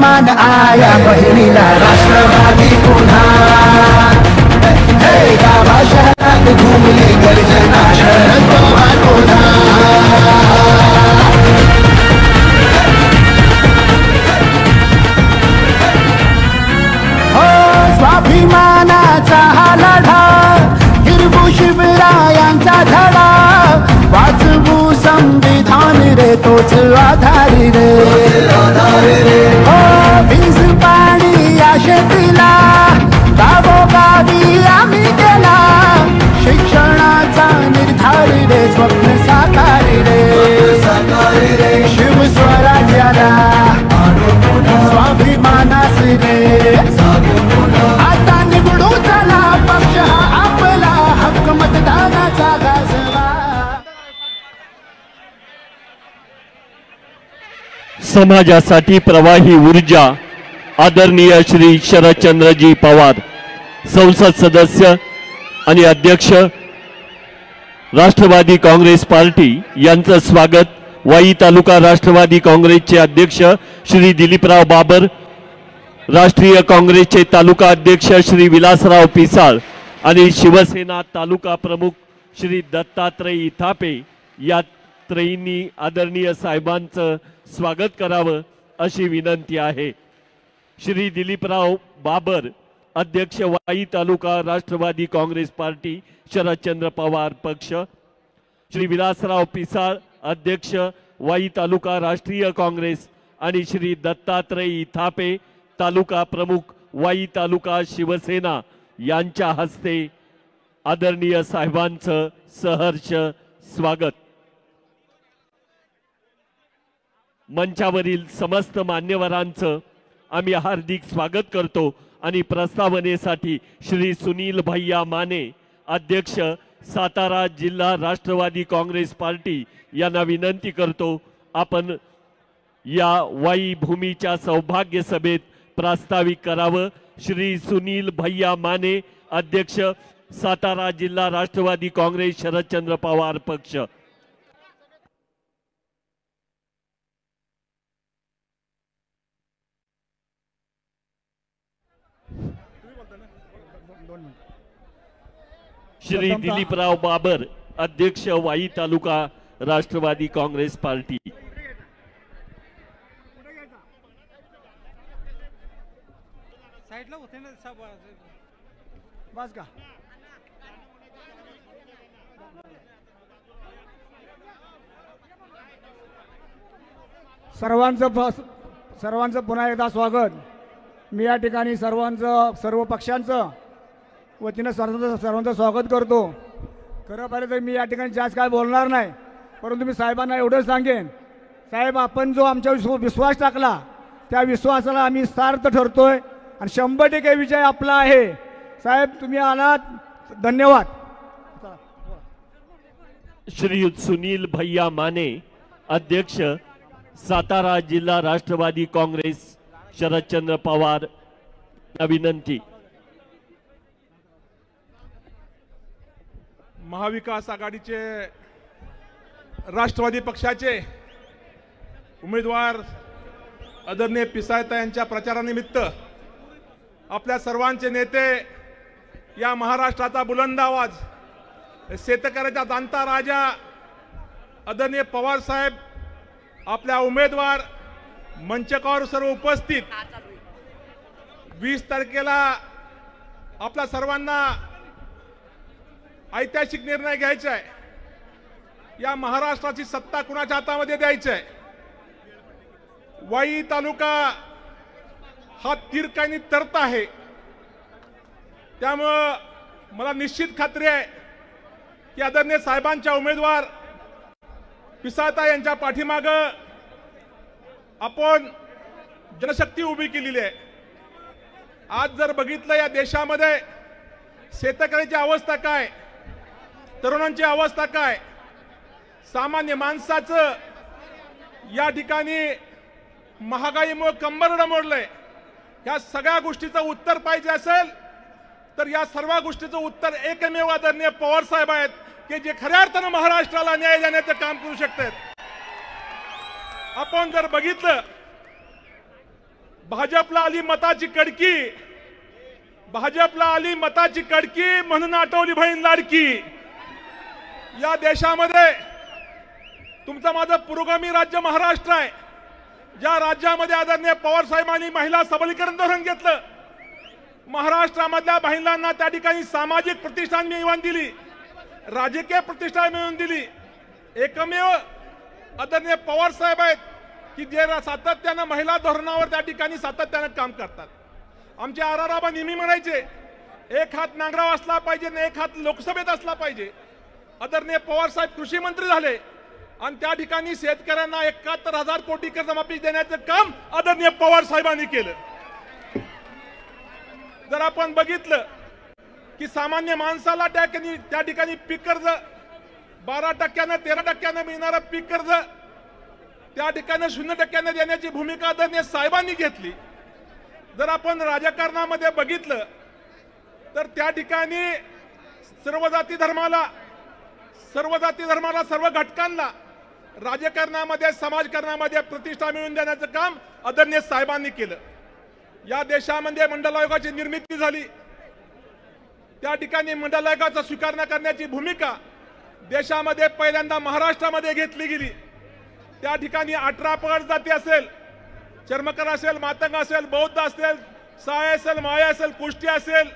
स्वाभिमान आया बहिणीला राष्ट्रवादी पुन्हा गावा शहरात घुमली गर्जना शरद पवार पुन्हा स्वाभिमानाचा हा लढा हिरवू शिवरायांचा धडा वाचवू संविधान रे तोच आधारी रे वीज पाणी या शेतीला गावोगावी आम्ही केला शिक्षणाचा निर्धार रे स्वप्न साकारी रे शिव स्वराज्याला स्वाभिमानास रे आता निवडू चला पक्ष हा आपला हक्क मतदानाचा गाजवा। समाजासाठी प्रवाही ऊर्जा आदरणीय श्री शरदचंद्रजी पवार संसद सदस्य आणि अध्यक्ष राष्ट्रवादी काँग्रेस पार्टी यांचं स्वागत वाई तालुका राष्ट्रवादी काँग्रेसचे अध्यक्ष श्री दिलीपराव बाबर राष्ट्रीय काँग्रेसचे तालुका अध्यक्ष श्री विलासराव पिसाळ आणि शिवसेना तालुका प्रमुख श्री दत्तात्रय इथापे या त्रयींनी आदरणीय साहेबांचं स्वागत करावं अशी विनंती आहे। श्री दिलीपराव बाबर अध्यक्ष वाई तालुका राष्ट्रवादी काँग्रेस पार्टी शरदचंद्र पवार पक्ष, श्री विलासराव पिसाळ अध्यक्ष वाई तालुका राष्ट्रीय काँग्रेस आणि श्री दत्तात्रय इथापे तालुका प्रमुख वाई तालुका शिवसेना यांच्या हस्ते आदरणीय साहेबांचं सहर्ष स्वागत। मंचावरील समस्त मान्यवरांचं आम्ही हार्दिक स्वागत करतो आणि प्रस्तावनेसाठी श्री सुनील भैया माने अध्यक्ष सातारा जिल्हा राष्ट्रवादी काँग्रेस पार्टी यांना विनंती करतो आपण या वाई भूमीच्या सौभाग्य सभेत प्रास्ताविक करावं। श्री सुनील भैया माने अध्यक्ष सातारा जिल्हा राष्ट्रवादी काँग्रेस शरदचंद्र पवार पक्ष। श्री दिलीपराव बाबर अध्यक्ष वाई तालुका राष्ट्रवादी काँग्रेस पार्टी। सर्वांचं पुन्हा एकदा स्वागत। मी या ठिकाणी सर्व पक्षांचं वतीनं सर्वांचं स्वागत करतो। खरं पाहिलं तर मी या ठिकाणी जास्त काय बोलणार नाही, परंतु मी साहेबांना एवढं सांगेन, साहेब आपण जो आमच्या विश्वास टाकला त्या विश्वासाला आम्ही सार्थ ठरतोय आणि 100% विजय आपला आहे। साहेब तुम्ही आलात, धन्यवाद। श्री सुनील भैया माने अध्यक्ष सातारा जिल्हा राष्ट्रवादी काँग्रेस शरदचंद्र पवार विनंती। महाविकास आघाडीचे राष्ट्रवादी पक्षाचे उमेदवार आदरणीय पिसाळता यांच्या प्रचारानिमित्त आपल्या सर्वांचे नेते, या महाराष्ट्राचा बुलंद आवाज, शेतकऱ्याचा जाणता राजा आदरणीय पवार साहेब आपल्या उमेदवार मंचकावर सर्व उपस्थित 20 तारखेला आपल्या सर्वांना ऐतिहासिक निर्णय घ्यायचा आहे। या महाराष्ट्राची सत्ता कुणाच्या हातामध्ये द्यायची आहे। वाई तालुका हा तिरकाईने तरत आहे, त्यामुळे मला निश्चित खात्री आहे की आदरणीय साहेबांच्या उमेदवार पिसाळता यांच्या पाठीमागे आपण जनशक्ती उभी केलेली आहे। आज जर बघितलं या देशामध्ये शेतकऱ्याची अवस्था काय, तरुणांची अवस्था काय, सामान्य माणसाचं या ठिकाणी महागाईमुळे कंबरडं मोडलंय, या सगळ्या गोष्टीचं उत्तर पाहिजे असेल तर या सर्व गोष्टीचं उत्तर एकमेव आदरणीय पवार साहेब आहेत की जे खऱ्या अर्थाने महाराष्ट्राला न्याय देण्याचं काम करू शकतात। आपण जर बघितलं भाजपला आली मताची कडकी, भाजपला आली मताची कडकी म्हणून आठवली बहीण लाडकी। या देशामध्ये तुमचं माझं पुरोगामी राज्य महाराष्ट्र आहे, ज्या राज्यामध्ये आदरणीय पवार साहेबांनी महिला सबलीकरण धोरण घेतलं, महाराष्ट्रामधल्या महिलांना त्या ठिकाणी सामाजिक प्रतिष्ठा मिळवून दिली, राजकीय प्रतिष्ठा मिळवून दिली। एकमेव आदरणीय पवार साहेब आहेत की जे सातत्यानं महिला धोरणावर त्या ठिकाणी सातत्यानं काम करतात। आमचे आराराबा नेहमी म्हणायचे एक हात नांगराव असला पाहिजे आणि एक हात लोकसभेत असला पाहिजे। आदरणीय पवार साहेब कृषी मंत्री झाले आणि त्या ठिकाणी शेतकऱ्यांना 71,000 कोटी कर्जमाफी देण्याचं काम आदरणीय पवार साहेबांनी केलं। जर आपण बघितलं की सामान्य माणसाला त्या ठिकाणी पीक कर्ज 12% 13% मिळणारं पीक कर्ज त्या ठिकाणी 0% देण्याची भूमिका आदरणीय साहेबांनी घेतली। जर आपण राजकारणामध्ये बघितलं तर त्या ठिकाणी सर्व जाती धर्माला सर्व घटकांना राजकारणामध्ये समाजकारणामध्ये प्रतिष्ठा मिळवून देण्याचं काम आदरणीय साहेबांनी केलं। या देशामध्ये मंडल आयोगाची निर्मिती झाली, त्या ठिकाणी मंडल आयोगाचा स्वीकार करण्याची भूमिका देशामध्ये पहिल्यांदा महाराष्ट्रामध्ये घेतली गेली। त्या ठिकाणी 18 पगड जाती असेल, चर्मकार असेल, मातंग असेल, बौद्ध असेल, साय असेल, माया असेल, कुष्टी असेल,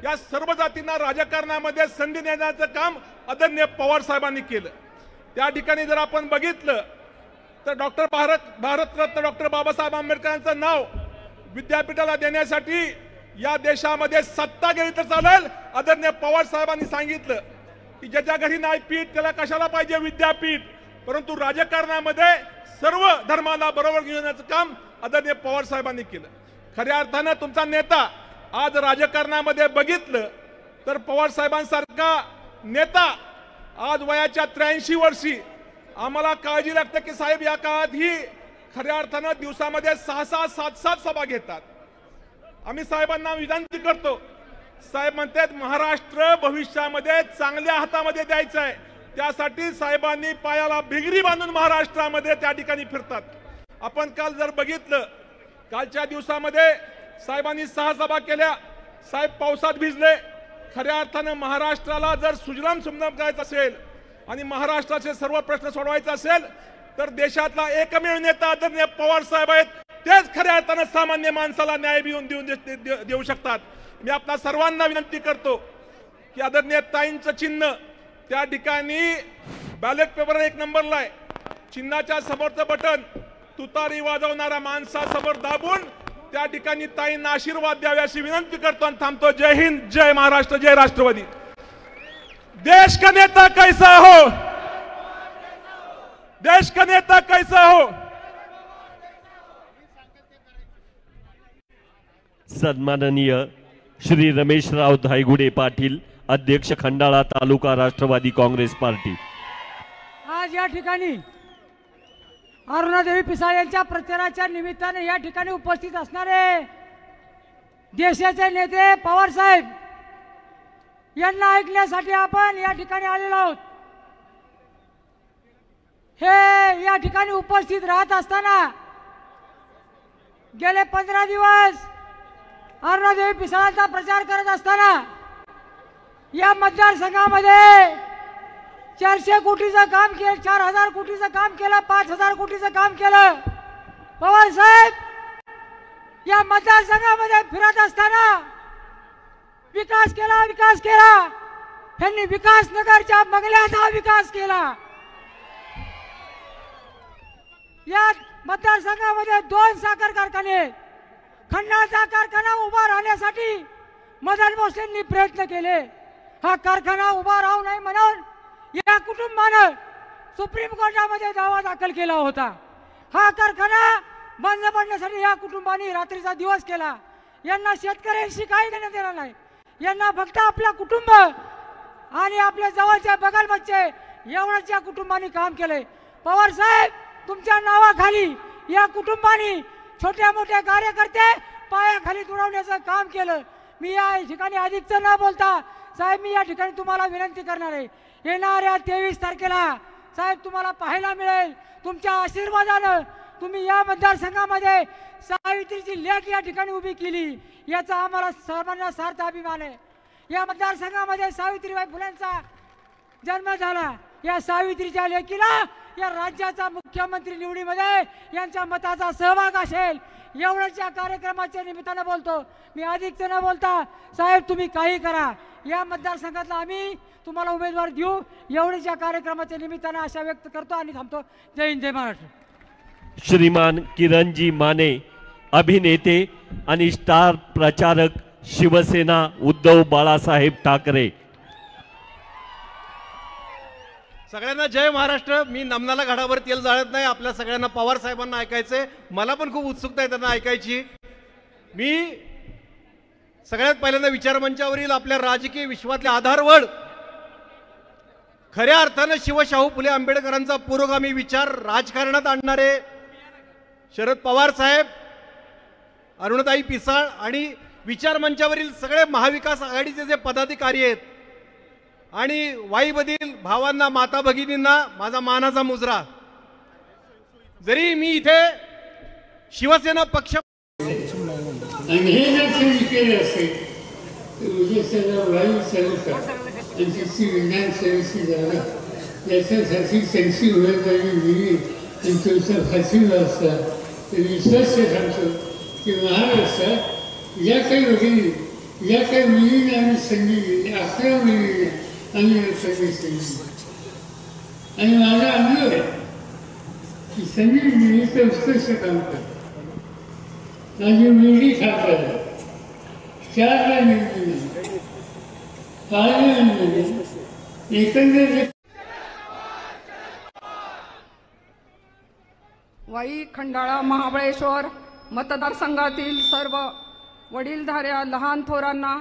या सर्व जातींना राजकारणामध्ये संधी देण्याचं काम आदरणीय पवार साहेबांनी केलं। त्या ठिकाणी जर आपण बघितलं तर भारतरत्न डॉक्टर बाबासाहेब आंबेडकरांचं नाव विद्यापीठाला देण्यासाठी या देशामध्ये सत्ता गेली तर चालेल, आदरणीय पवार साहेबांनी सांगितलं की ज्याच्या घरी नाही पीठ त्याला कशाला पाहिजे विद्यापीठ, परंतु राजकारणामध्ये सर्व धर्माला बरोबर घेण्याचं काम आदरणीय पवार साहेबांनी केलं। खऱ्या अर्थानं तुमचा नेता आज राजकारणामध्ये बघितलं तर पवार साहेबांसारखा नेता आज वयाच्या 83 वर्षी आम्हाला काळजी लागते की साहेब या काळात ही खऱ्या अर्थानं दिवसामध्ये 6-6, 7-7 सभा घेतात। आम्ही साहेबांना विनंती करतो, साहेब म्हणतात महाराष्ट्र भविष्यामध्ये चांगल्या हातामध्ये द्यायचं आहे, त्यासाठी साहेबांनी पायाला भिगरी बांधून महाराष्ट्रामध्ये त्या ठिकाणी फिरतात। आपण काल जर बघितलं, कालच्या दिवसामध्ये साहेबांनी 6 सभा केल्या, साहेब पावसात भिजले। खऱ्या अर्थानं महाराष्ट्राला जर सुजलाम सुफलाम करायचं असेल आणि महाराष्ट्राचे सर्व प्रश्न सोडवायचे असेल तर देशातला एकमेव नेता आदरणीय पवार साहेब आहेत, तेच खऱ्या अर्थानं सामान्य माणसाला न्याय देऊ शकतात। मी आपल्या सर्वांना विनंती करतो की आदरणीय ताईंचं चिन्ह त्या ठिकाणी बॅलेट पेपर 1 नंबरला आहे, चिन्हाच्या समोरचं बटन तुतारी वाजवणाऱ्या माणसासमोर दाबून त्या ठिकाणी ताईंना आशीर्वाद द्यावे अशी विनंती करतो आणि थांबतो। जय हिंद, जय महाराष्ट्र, जय राष्ट्रवादी। देश का नेता कैसा हो, देश का नेता कैसा हो। सन्माननीय श्री रमेशराव धायगुडे पाटील, अध्यक्ष खंडाळा तालुका राष्ट्रवादी काँग्रेस पार्टी। आज या ठिकाणी अरुणादेवी पिसाळ यांच्या प्रचाराच्या निमित्ताने या ठिकाणी उपस्थित असणारे देशाचे नेते पवार साहेब यांना ऐकण्यासाठी आपण या ठिकाणी आलेलो आहोत। हे या ठिकाणी उपस्थित राहत असताना गेले 15 दिवस अरुणादेवी पिसाळांचा प्रचार करत असताना या मतदारसंघामध्ये 400 कोटीचं काम केलं, 4000 कोटीचं काम केलं, 5000 कोटीचं काम केलं। पवार साहेब या मतदारसंघामध्ये फिरत असताना विकास केला, त्यांनी विकास नगरच्या बंगल्याचा विकास केला। या मतदारसंघामध्ये 2 साखर कारखाने, खंडाळाचा कारखाना उभा राहण्यासाठी मदन भोसलेंनी प्रयत्न केले। हा कारखाना उभा राहू नये म्हणून या कुटुंबानं सुप्रीम कोर्टामध्ये दावा दाखल केला होता। हा कारखाना बंद पडण्यासाठी या कुटुंबाने रात्रीचा दिवस केला। यांना शेतकऱ्यांशी काही देणं देणार नाही, यांना फक्त आपला कुटुंब आणि आपल्या जवळचे बगल बच्चे एवढंच या कुटुंबाने काम केलंय। पवार साहेब तुमच्या नावाखाली या कुटुंबाने छोटे मोठे कार्यकर्ते पायाखाली तुडवण्याचं काम केलं। मी या ठिकाणी अधिकचं न बोलता साहेब मी या ठिकाणी तुम्हाला विनंती करणार आहे, येणाऱ्या 23 तारखेला साहेब तुम्हाला पाहायला मिळेल, तुमच्या आशीर्वादानं तुम्ही या मतदारसंघामध्ये सावित्रीची लेक या ठिकाणी उभी केली, याचा आम्हाला सर्वांना सार्थ अभिमान आहे। या मतदारसंघामध्ये सावित्रीबाई फुलेंचा जन्म झाला। या सावित्रीच्या लेकीला या राज्याचा मुख्यमंत्री निवडीमध्ये यांच्या मताचा सहभाग असेल, एवढंच या कार्यक्रमाच्या निमित्तानं बोलतो मी। अधिक न बोलता साहेब तुम्ही काही करा, या मतदारसंघातला आम्ही तुम्हाला उमेदवार देऊ, एवढेच या कार्यक्रमाच्या निमित्तानं आशा व्यक्त करतो आणि थांबतो। जय हिंद, जय महाराष्ट्र। श्रीमान किरणजी माने, अभिनेते आणि स्टार प्रचारक, शिवसेना उद्धव बाळासाहेब ठाकरे। सगळ्यांना जय महाराष्ट्र। मी नमनाला घाटावर तेल जाळत नाही, आपल्या सगळ्यांना पवार साहेबांना ऐकायचंय, मला पण खूप उत्सुकता आहे त्यांना ऐकायची। मी सगळ्यात पहिल्यांदा विचारमंचावरील आपल्या राजकीय विश्वातले आधारवड, खऱ्या अर्थानं शिवशाहू फुले आंबेडकरांचा पुरोगामी विचार राजकारणात आणणारे शरद पवार साहेब, अरुणताई पिसाळ आणि विचारमंचावरील सगळे महाविकास आघाडीचे जे पदाधिकारी आहेत आणि वाईबधील भावांना, माता भगिनींना माझा मानाचा मुजरा। जरी मी इथे शिवसेना पक्ष आणि हे जर त्यांनी केलं असेल तर उद्या सगळं वायू चालवता आणि तिची विज्ञान सेवेची जागा याच्यासाठी त्यांची उमेदवारी दिली आणि तुमचा फाशीला असता तर विश्वास सांगतो की महाराष्ट्रात या काही भगिनी, या काही मुलींना आम्ही संधी दिली, 11 मुलींना आम्ही संधी दिली आणि माझा अनुभव आहे की संधी दिली तर उत्कृष्ट काम करतो। माझी मुलगी खासदार 4ला निवडली, 5ला निवडली, एकंदरीत वाई, खंडाळा, महाबळेश्वर मतदारसंघातील सर्व वडीलधाऱ्या, लहान थोरांना,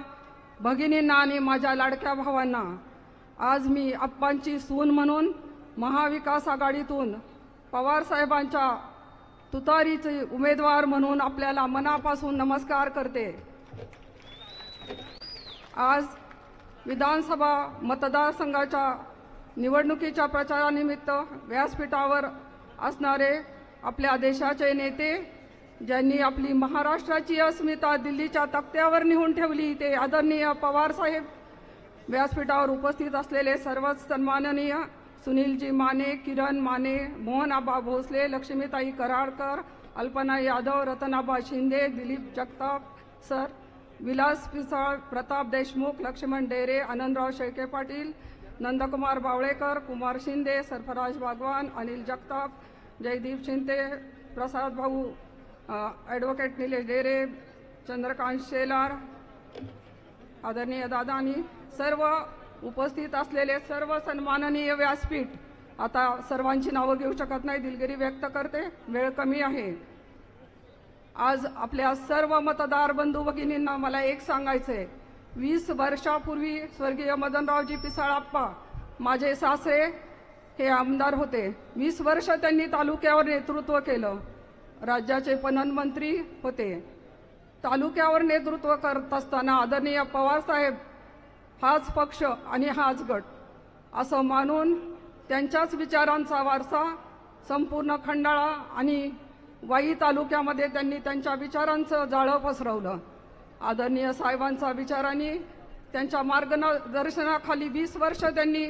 भगिनींना आणि माझ्या लाडक्या भावांना आज मी आप्पांची सून म्हणून महाविकास आघाडीतून पवार साहेबांच्या तुतारीचे उमेदवार म्हणून आपल्याला मनापासून नमस्कार करते। आज विधानसभा मतदारसंघाच्या निवडणुकीच्या प्रचारानिमित्त व्यासपीठावर असणारे आपल्या देशाचे नेते, ज्यांनी आपली महाराष्ट्राची अस्मिता दिल्लीच्या तख्त्यावर नेऊन ठेवली, ते आदरणीय पवार साहेब, व्यासपीठावर उपस्थित असलेले सर्वच सन्माननीय सुनीलजी माने, किरण माने, मोहन आबा भोसले, लक्ष्मीताई कराडकर, अल्पना यादव, रतनाबा शिंदे, दिलीप जगताप सर, विलास पिसाळ, प्रताप देशमुख, लक्ष्मण डेरे, आनंदराव शेळके पाटील, नंदकुमार बावळेकर, कुमार शिंदे, सरफराज बागवान, अनिल जगताप, जयदीप शिंदे, प्रसाद भाऊ, ॲडव्होकेट निलेश डेरे, चंद्रकांत शेलार, आदरणीय दादानी, सर्व उपस्थित असलेले सर्व सन्माननीय व्यासपीठ, आता सर्वांची नावं घेऊ शकत नाही, दिलगिरी व्यक्त करते, वेळ कमी आहे। आज आपल्या सर्व मतदार बंधू भगिनींना मला एक सांगायचं आहे, 20 वर्षापूर्वी स्वर्गीय मदनरावजी पिसाळप्पा माझे सासरे हे आमदार होते। 20 वर्ष त्यांनी तालुक्यावर नेतृत्व केलं, राज्याचे पणन मंत्री होते। तालुक्यावर नेतृत्व करत असताना आदरणीय पवार साहेब हाच पक्ष आणि हाच गट असं मानून त्यांच्याच विचारांचा वारसा संपूर्ण खंडाळा आणि वाई तालुक्यामध्ये त्यांनी त्यांच्या विचारांचं जाळं पसरवलं। आदरणीय साहेबांच्या विचारांनी, त्यांच्या मार्गदर्शनाखाली 20 वर्ष त्यांनी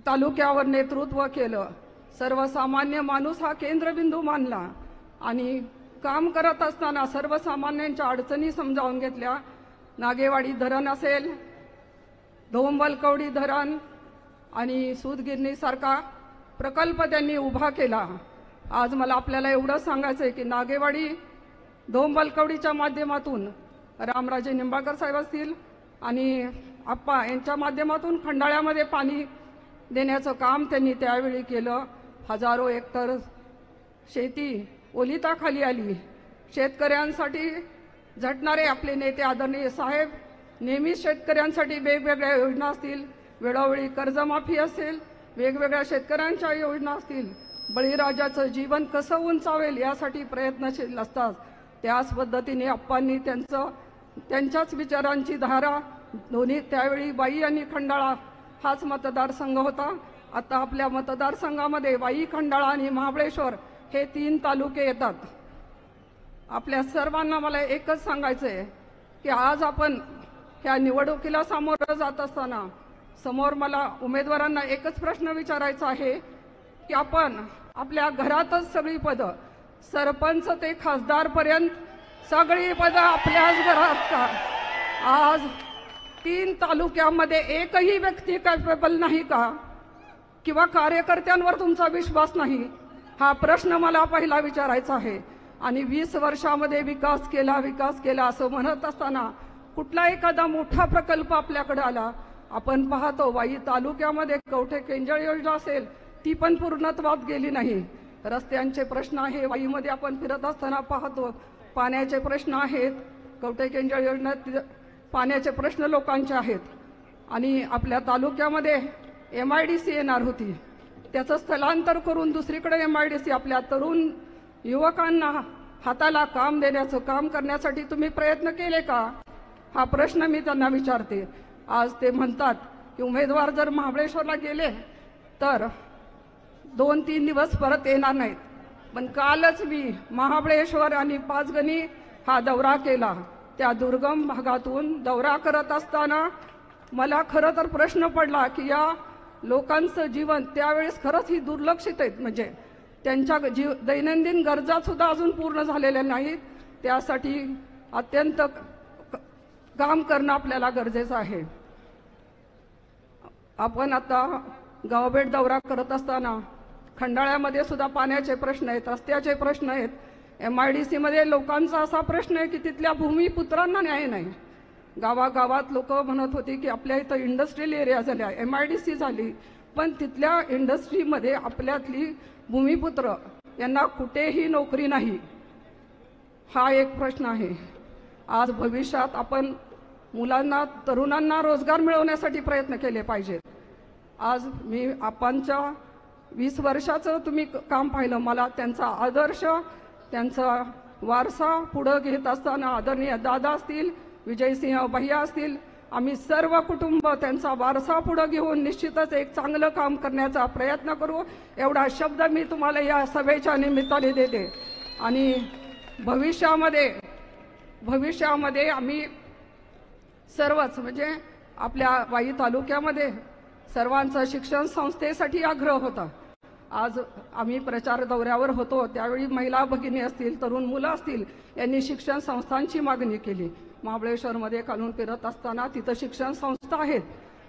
तालुक्यावर नेतृत्व केलं। सर्वसामान्य माणूस हा केंद्रबिंदू मानला आणि काम करत असताना सर्वसामान्यांच्या अडचणी समजावून घेतल्या। नागेवाडी धरण असेल, धोंबलकवडी धरण आणि सूतगिरणीसारखा प्रकल्प त्यांनी उभा केला। आज मला आपल्याला एवढं सांगायचं आहे की नागेवाडी धोंबलकवडीच्या माध्यमातून रामराजे निंबाळकर साहेब असतील आणि आप्पा यांच्या माध्यमातून खंडाळ्यामध्ये पाणी देण्याचं काम त्यांनी त्यावेळी केलं। हजारो हेक्टर शेती ओलिताखाली आली। शेतकऱ्यांसाठी झटणारे आपले नेते आदरणीय साहेब नेहमी शेतकऱ्यांसाठी वेगवेगळ्या योजना असतील, वेळोवेळी कर्जमाफी असेल, वेगवेगळ्या शेतकऱ्यांच्या योजना असतील, बळीराजाचं जीवन कसं उंचावेल यासाठी प्रयत्नशील असतात। त्याच पद्धतीने आप्पांनी त्यांच्याच विचारांची धारा दोन्ही, त्यावेळी वाई आणि खंडाळा हाच मतदारसंघ होता। आता आपल्या मतदारसंघामध्ये वाई, खंडाळा आणि महाबळेश्वर हे 3 तालुके येतात. आपल्या सर्वांना मला एकच सांगायचं आहे की आज आपण ह्या निवडणुकीला सामोरं जात असताना समोर मला उमेदवारांना एकच प्रश्न विचारायचा आहे की आपण आपल्या घरातच सगळी पदं, सरपंच ते खासदारपर्यंत सगळी पदं आपल्याच घरात का? आज 3 तालुक्यामध्ये एकही व्यक्ती कॅपेबल नाही का? किंवा कार्यकर्त्यांवर तुमचा विश्वास नाही? हा प्रश्न मला पहिला विचारायचा आहे. आणि 20 वर्षामध्ये विकास केला असं म्हणत असताना कुठला एखादा मोठा प्रकल्प आपल्याकडे आला? आपण पाहतो वाई तालुक्यामध्ये कवठे केंजळ योजना असेल, ती पण पूर्णत्वात गेली नाही. रस्त्यांचे प्रश्न आहे, वाईमध्ये आपण फिरत असताना पाहतो पाण्याचे प्रश्न आहेत. कवठे केंजळ योजनेत पाण्याचे प्रश्न लोकांचे आहेत. आणि आपल्या तालुक्यामध्ये MIDC येणार होती, त्याचं स्थलांतर करून दुसरीकडे MIDC आपल्या तरुण युवकांना हाताला काम देण्याचं काम करण्यासाठी तुम्ही प्रयत्न केले का? हा प्रश्न मी त्यांना विचारते. आज ते म्हणतात की उमेदवार जर महाबळेश्वरला गेले तर 2-3 दिवस परत येणार नाहीत. पण कालच मी महाबळेश्वर आणि पाचगणी हा दौरा केला. त्या दुर्गम भागातून दौरा करत असताना मला खरं तर प्रश्न पडला की या लोकांचं जीवन त्यावेळेस खरंच ही दुर्लक्षित आहेत. म्हणजे त्यांच्या दैनंदिन गरजा सुद्धा अजून पूर्ण झालेल्या नाहीत. त्यासाठी अत्यंत काम करणं आपल्याला गरजेचं आहे. आपण आता गावभेट दौरा करत असताना खंडाळ्यामध्ये सुद्धा पाण्याचे प्रश्न आहेत, रस्त्याचे प्रश्न आहेत. MIDC मध्ये लोकांचा असा प्रश्न आहे की तिथल्या भूमिपुत्रांना न्याय नाही. गावागावात लोक म्हणत होती की आपल्या इथं इंडस्ट्रियल एरिया झाल्या, MIDC झाली, पण तिथल्या इंडस्ट्रीमध्ये आपल्यातली भूमिपुत्र यांना कुठेही नोकरी नाही. हा एक प्रश्न आहे. आज भविष्यात आपण मुलांना, तरुणांना रोजगार मिळवण्यासाठी प्रयत्न केले पाहिजेत. आज मी आपणच्या 20 वर्षाचं तुम्ही काम पाहिलं. मला त्यांचा आदर्श, त्यांचा वारसा पुढं घेत असताना आदरणीय दादा असतील, विजयसिंह भैया असतील, आम्ही सर्व कुटुंब त्यांचा वारसा पुढे घेऊन निश्चितच एक चांगलं काम करण्याचा प्रयत्न करू. एवढा शब्द मी तुम्हाला या सभेच्या निमित्ताने देते. आणि भविष्यामध्ये आम्ही सर्वच म्हणजे आपल्या वाई तालुक्यामध्ये सर्वांचा शिक्षण संस्थेसाठी आग्रह होता. आज आम्ही प्रचार दौऱ्यावर होतो त्यावेळी महिला भगिनी असतील, तरुण मुलं असतील, यांनी शिक्षण संस्थांची मागणी केली. महाबळेश्वरमध्ये कालून फिरत असताना तिथं शिक्षण संस्था आहेत,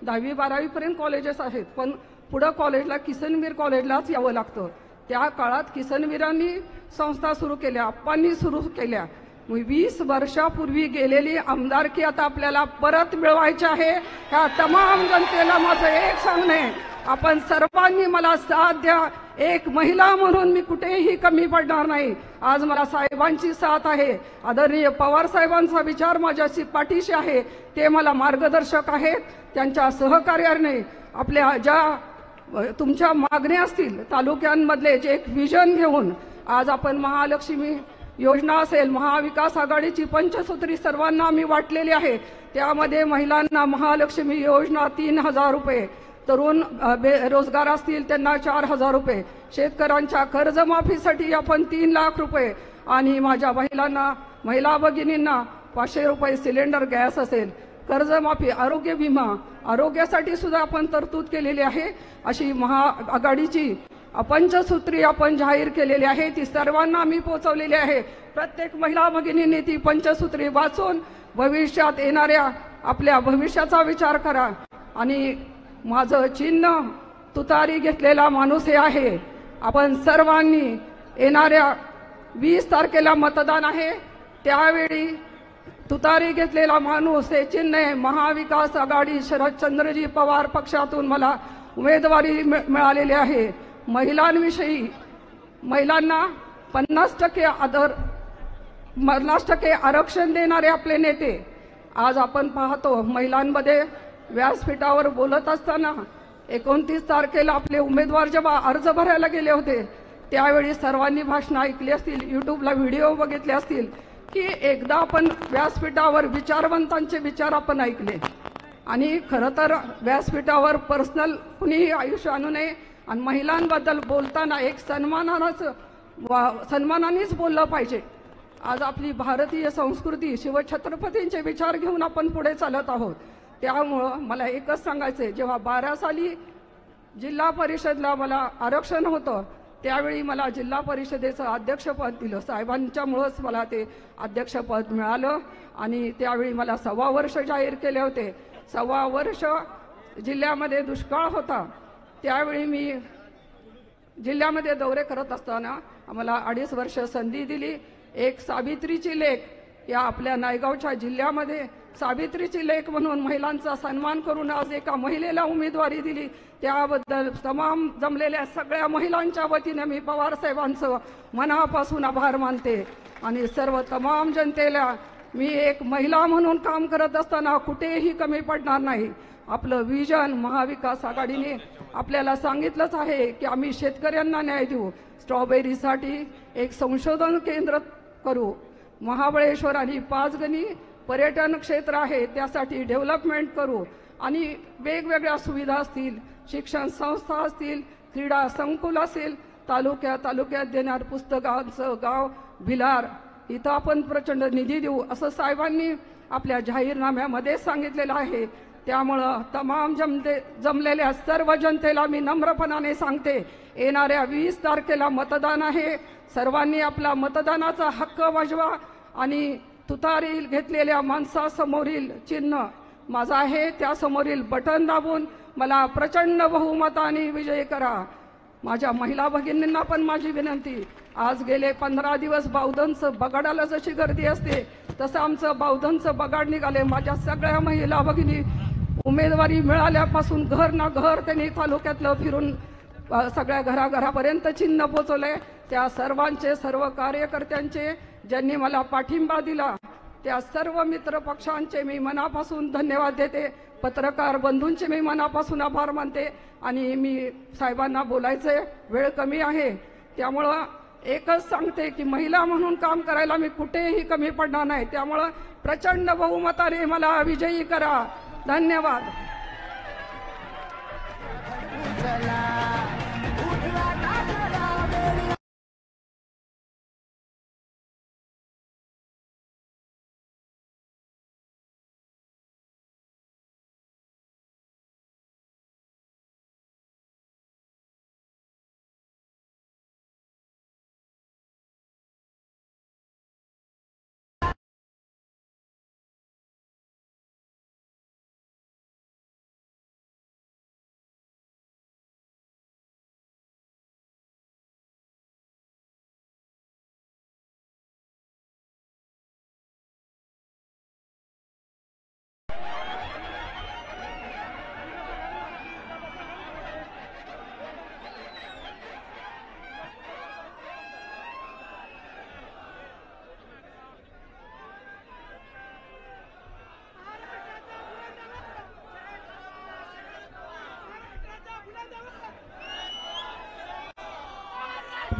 10वी-12वी पर्यंत कॉलेजेस आहेत, पण पुढं कॉलेजला किसनवीर कॉलेजलाच यावं लागतं. त्या काळात किसनवीरांनी संस्था सुरू केल्या, आप्पांनी सुरू केल्या. 20 वर्षापूर्वी गेलेली आमदारकी आता आपल्याला परत मिळवायची आहे. ह्या तमाम जनतेला माझं एक सांगणं आहे, आपण सर्वांनी मला साथ द्या. एक महिला म्हणून मी कुठेही कमी पडणार नाही. आज मला साहेबांची साथ आहे. आदरणीय पवार साहेबांचा विचार माझ्याशी पाठीशी आहे. ते मला मार्गदर्शक आहेत. त्यांच्या सहकार्याने आपल्या ज्या तुमच्या मागण्या असतील तालुक्यांमधले जे एक विजन घेऊन आज आपण महालक्ष्मी योजना असेल, महाविकास आघाडीची पंचसूत्री सर्वांना आम्ही वाटलेली आहे. त्यामध्ये महिलांना महालक्ष्मी योजना 3000 रुपये, तरुण बेरोजगार असतील त्यांना 4000 रुपये, शेतकऱ्यांच्या कर्जमाफीसाठी आपण 3 लाख रुपये आणि माझ्या महिला भगिनींना 500 रुपये सिलेंडर गॅस असेल, कर्जमाफी, आरोग्य विमा, आरोग्यासाठी सुद्धा आपण तरतूद केलेली आहे. अशी महाआघाडीची पंचसूत्री आपण जाहीर केलेली आहे. ती सर्वांना आम्ही पोहोचवलेली आहे. प्रत्येक महिला भगिनींनी ती पंचसूत्री वाचून भविष्यात येणाऱ्या आपल्या भविष्याचा विचार करा. आणि माझं चिन्ह तुतारी घेतलेला माणूस हे आहे. आपण सर्वांनी येणाऱ्या 20 तारखेला मतदान आहे, त्यावेळी तुतारी घेतलेला माणूस हे चिन्ह आहे महाविकास आघाडी शरदचंद्रजी पवार पक्षातून मला उमेदवारी मिळालेली आहे. महिलांविषयी महिलांना 50% आरक्षण देणारे आपले नेते आज आपण पाहतो. महिलांमध्ये व्यासपीठावर बोलत असताना 29 तारखेला आपले उमेदवार जेव्हा अर्ज भरायला गेले होते त्यावेळी सर्वांनी भाषणं ऐकली असतील, यूट्यूबला व्हिडिओ बघितले असतील की एकदा आपण व्यासपीठावर विचारवंतांचे विचार आपण ऐकले. आणि खरं तर व्यासपीठावर पर्सनल कुणीही आयुष्य आणू नये आणि महिलांबद्दल बोलताना एक सन्मानाचं सन्मानानेच बोललं पाहिजे. आज आपली भारतीय संस्कृती शिवछत्रपतींचे विचार घेऊन आपण पुढे चालत आहोत. त्यामुळं मला एकच सांगायचं आहे, जेव्हा 12 साली जिल्हा परिषदला मला आरक्षण होतं त्यावेळी मला जिल्हा परिषदेचं अध्यक्षपद दिलं. साहेबांच्यामुळंच मला ते अध्यक्षपद मिळालं आणि त्यावेळी मला 1.25 वर्ष जाहीर केले होते. 1.25 वर्ष जिल्ह्यामध्ये दुष्काळ होता. त्यावेळी मी जिल्ह्यामध्ये दौरे करत असताना आम्हाला 2.5 वर्ष संधी दिली. एक सावित्रीची लेक या आपल्या नायगावच्या जिल्ह्यामध्ये सावित्रीची लेक म्हणून महिलांचा सन्मान करून आज एका महिलेला उमेदवारी दिली. त्याबद्दल तमाम जमलेल्या सगळ्या महिलांच्या वतीने मी पवार साहेबांचं मनापासून आभार मानते आणि सर्व तमाम जनतेला मी एक महिला म्हणून काम करत असताना कुठेही कमी पडणार नाही. आपलं विजन महाविकास आघाडीने आपल्याला सांगितलंच आहे की आम्ही शेतकऱ्यांना न्याय देऊ. स्ट्रॉबेरीसाठी एक संशोधन केंद्र करू. महाबळेश्वर आणि पाचगणी पर्यटन क्षेत्र आहे त्यासाठी डेव्हलपमेंट करू आणि वेगवेगळ्या सुविधा असतील, शिक्षण संस्था असतील, क्रीडा संकुल असेल, तालुक्यात देणार पुस्तकांचं गाव भिलार इथं आपण प्रचंड निधी देऊ असं साहेबांनी आपल्या जाहीरनाम्यामध्ये सांगितलेलं आहे. त्यामुळं तमाम जमलेल्या सर्व जनतेला मी नम्रपणाने सांगते, येणाऱ्या 20 तारखेला मतदान आहे. सर्वांनी आपला मतदानाचा हक्क वाजवा आणि तुतारी घेतलेल्या माणसासमोरील चिन्ह माझा आहे त्यासमोरील बटन दाबून मला प्रचंड बहुमताने विजयी करा. माझ्या महिला भगिनींना पण माझी विनंती, आज गेले 15 दिवस बावधनचं बगाडाला जशी गर्दी असते तसं आमचं बावधनचं बगाड निघाले. माझ्या सगळ्या महिला भगिनी उमेदवारी मिळाल्यापासून घर ना घर त्यांनी तालुक्यातलं फिरून सगळ्या घराघरापर्यंत चिन्ह पोचवले. त्या सर्वांचे, सर्व कार्यकर्त्यांचे, ज्यांनी मला पाठिंबा दिला त्या सर्व मित्र पक्षांचे मी मनापासून धन्यवाद देते. पत्रकार बंधूंचे मी मनापासून आभार मानते आणि मी साहेबांना बोलायचे वेळ कमी आहे त्यामुळं एकच सांगते की महिला म्हणून काम करायला मी कुठेही कमी पडणार नाही. त्यामुळं प्रचंड बहुमताने मला विजयी करा. धन्यवाद.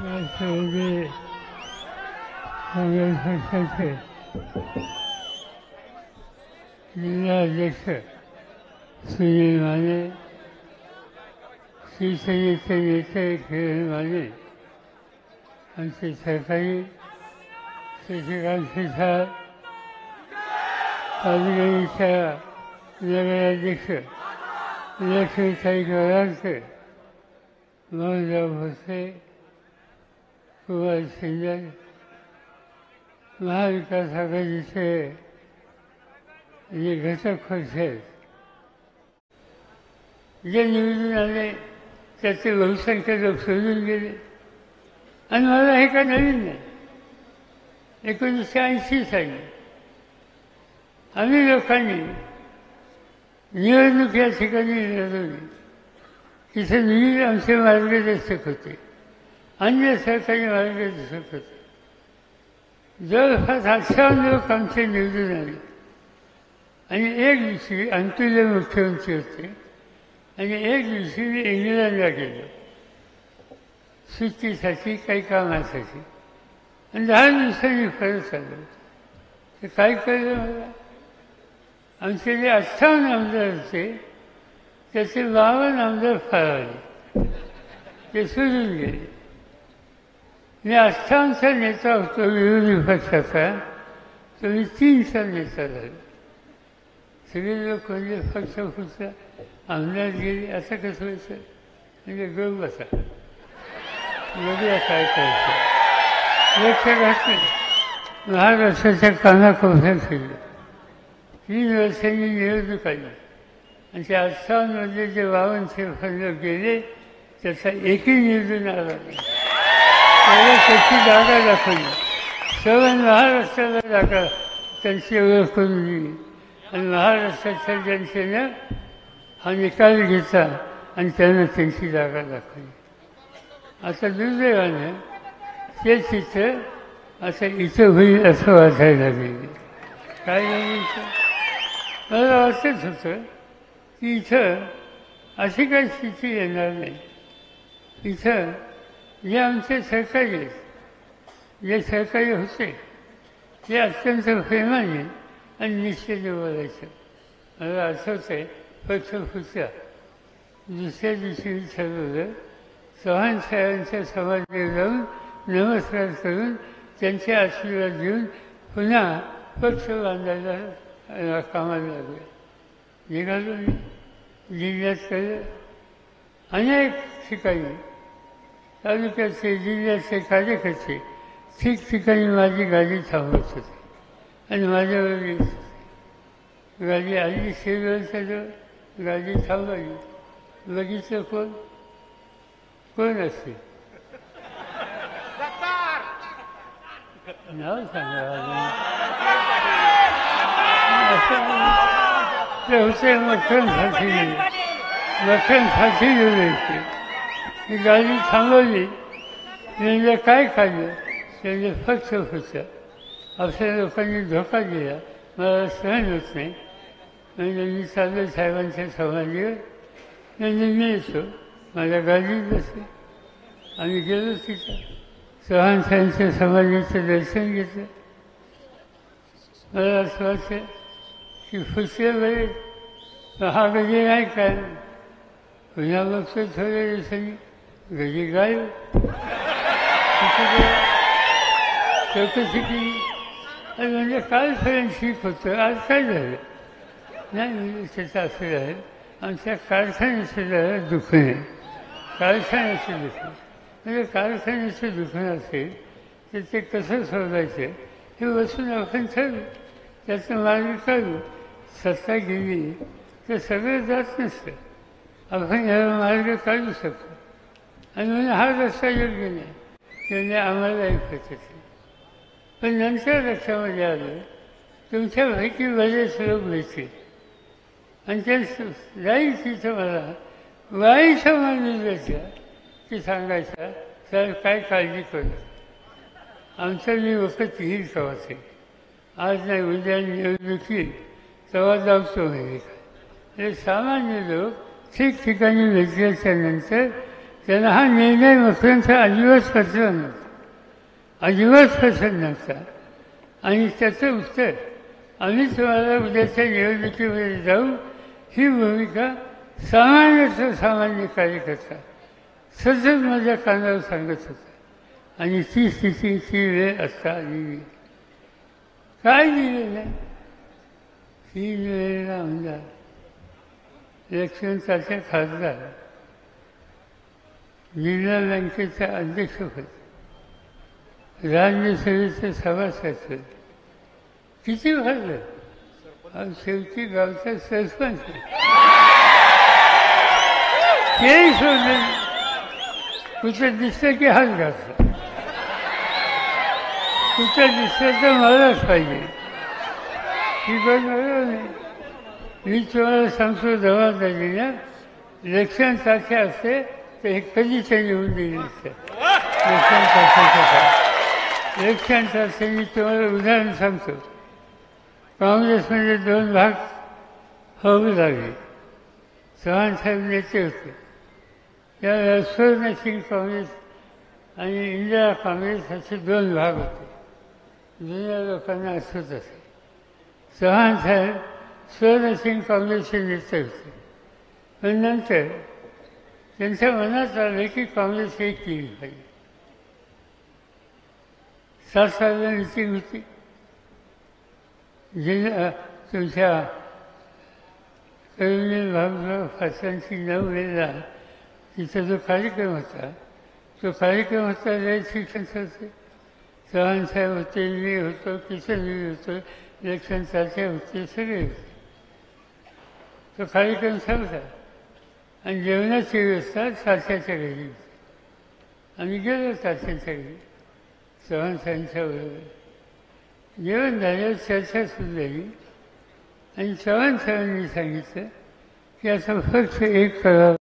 राष्ट्रवादी काँग्रेस पक्षाचे जिल्हाध्यक्ष सुनील माने, शिवसेनेचे नेते किरण माने, आमचे सहकारी शशिकांत शिरसाट, पालघरच्या नगराध्यक्ष लक्ष्मीताई गवळावकर, मोहनराव भोसले, कुमार शिंदे, महाविकास आघाडीचे जे घटक पक्ष आहेत जे निवडून आले त्याचे बहुसंख्य लोक सोडून गेले आणि मला हे काय नवीन नाही. 1980 साली आम्ही लोकांनी निवडणूक या ठिकाणी लढवली. तिथे विविध आमचे मार्गदर्शक होते, अन्य सरकारी मार्गदर्शक होते. जवळपास 58 लोक आमचे निवडून आले आणि एक दिवशी अंतुले मुख्यमंत्री होते आणि एक दिवशी मी इंग्लंडला गेलो सुट्टीसाठी, काही कामासाठी, आणि 10 दिवसांनी परत आलो. ते काय कळलं मला, आमचे जे 58 आमदार होते त्याचे 52 आमदार फरावले, ते सोडून गेले. मी 58चा नेता होतो विरोधी पक्षाचा, तो मी 3चा नेता झालो. सगळे लोक म्हणजे पक्ष खुर्चा आमदार गेले असं कसं व्हायचं, म्हणजे गप बसा, बघूया काय करायचं. लक्ष घातलं, महाराष्ट्राच्या कानाकोपऱ्यात फिरलं. 3 वर्षांनी निवडणूक आली आणि त्या 58मध्ये जे 52 फंड गेले त्याचा एकही निवडून आला नाही. त्याला त्याची जागा दाखवली, सर्व महाराष्ट्राला जागा त्यांची ओळख करून दिली आणि महाराष्ट्राच्या जनतेनं हा निकाल घेतला आणि त्यांना त्यांची जागा दाखवली. आता दुर्दैवानं ते चित्र असं इथं होईल असं वाटायला लागले. काय झालं इथं? मला वाटत होतं की इथं अशी काही स्थिती येणार नाही. इथं जे आमचे सहकारी आहेत, जे सहकारी होते ते अत्यंत प्रेमाने आणि निश्चित बोलायचं. मला आठवतं आहे पक्ष खुर्च्या दुसऱ्या दिवशी मी ठरवलं, चव्हाण साहेबांच्या समाधीवर जाऊन नमस्कार करून त्यांचे आशीर्वाद घेऊन पुन्हा पक्ष बांधायला कामाला लागले. निघालो मी जिल्ह्यात केलं, अनेक ठिकाणी तालुक्याचे जिल्ह्याचे कार्यकर्ते ठिकठिकाणी माझी गाडी थांबवत होते आणि माझ्यावर येत होते. गाडी आली शेवटच्या जवळ, गाडी थांबवली, बघितलं कोण असते, नाव सांगा. ते होते मखन फाशी गेले, मखन फाशी गेले. मी गाडी थांबवली, म्हणजे काय काढलं, म्हणजे पक्ष खुर्च्या. अशा लोकांनी धोका दिला, मला सहन होत नाही. म्हणजे मी चाललो साहेबांच्या समाधीवर, म्हणजे मी येतो, माझ्या गाडीत बसले. आम्ही गेलो तिथं, चव्हाण साहेबांच्या समाधीचं दर्शन घेतलं. मला असं वाटतं की खुर्च्या वेळेत हा गदी नाही काय, पुन्हा बघतो थोड्या दिवसांनी गदी गायब. चौकशी केली आणि म्हणजे कालपर्यंत ठीक होतं, आज काय झालं नाही. त्याचं असं झालं, आमच्या कारखान्याचं जरा दुखणं आहे, कारखान्याचं दुखणं. म्हणजे कारखान्याचं दुखणं असेल तर ते कसं सोडायचं हे बसून आपण ठरवू, त्याचं मार्ग काढू. सत्ता गेली तर सगळं जात नसतं, आपण ह्याला मार्ग काढू शकतो. आणि म्हणजे हा रस्ता योग्य नाही, त्याने आम्हाला ऐकत असेल. पण नंतर लक्षामध्ये आलं, तुमच्यापैकी बरेच लोक भेटले आणि ते जाईल तिथं मला वाईचा माणूस भेटला की सांगायचा, तर काय काळजी करू, आमचं मी वखत येईल तेव्हाच आहे, आज नाही उद्या निवडणूक येईल तेव्हा जाऊतो माहिती का. म्हणजे सामान्य लोक ठिकठिकाणी भेटल्याच्या नंतर त्यांना हा निर्णय मखरांचा अजिबात पसंत नव्हता, अजिबात पसंत नव्हता. आणि त्याचं उत्तर आम्ही तुम्हाला उद्याच्या निवडणुकीमध्ये जाऊ ही भूमिका सामान्य कार्यकर्ता सतत माझ्या कानावर सांगत होता. आणि ती स्थिती, ती वेळ असता आली काय दिलं नाही. 3 वेळेला आमदार, लक्ष्मणचा खासदार, जिल्हा बँकेचा अध्यक्ष होते, राज्यसभेचे सभासद होते. किती भरलं, शेवटी गावचा सरपंच तेही सोडलं. कुठं दिसतं की हात घातला, कुठं दिसतं तर मलाच पाहिजे, ही पण बरोबर नाही. मी तुम्हाला सांगतो, जबाबदारीला इलेक्शन सारखे असते तर हे कधीच निवडून दिले नसते. इलेक्शन सारखे मी तुम्हाला उदाहरण सांगतो. काँग्रेसमध्ये 2 भाग होऊ लागले. चव्हाण साहेब नेते होते, त्यावेळेला स्वर्णसिंग काँग्रेस आणि इंदिरा काँग्रेस असे 2 भाग होते. जुन्या लोकांना आठवत असे. चव्हाण साहेब स्वर्णसिंग काँग्रेसचे नेते होते, पण नंतर त्यांच्या मनात आलं की काँग्रेस एक केली पाहिजे. 7 मिटिंग होती. तुमच्या करुणी भाऊराव फासांची 9 वेळेला तिचा जो कार्यक्रम होता तो कार्यक्रम होता रयत शिक्षण संस्थे. चव्हाण साहेब होते, मी होतो, किशनजी होतो, लक्ष्मण चाचे होते, सगळे होते. तो कार्यक्रम संपला आणि जेवणाची व्यवस्था चाच्याच्या घरी होती. आम्ही गेलो चाच्याच्या घरी चव्हाण साहेबांच्या बरोबर. जेवण झाल्यावर चर्चा सुरू झाली आणि चव्हाण साहेबांनी सांगितलं की आता फक्त एक करावं.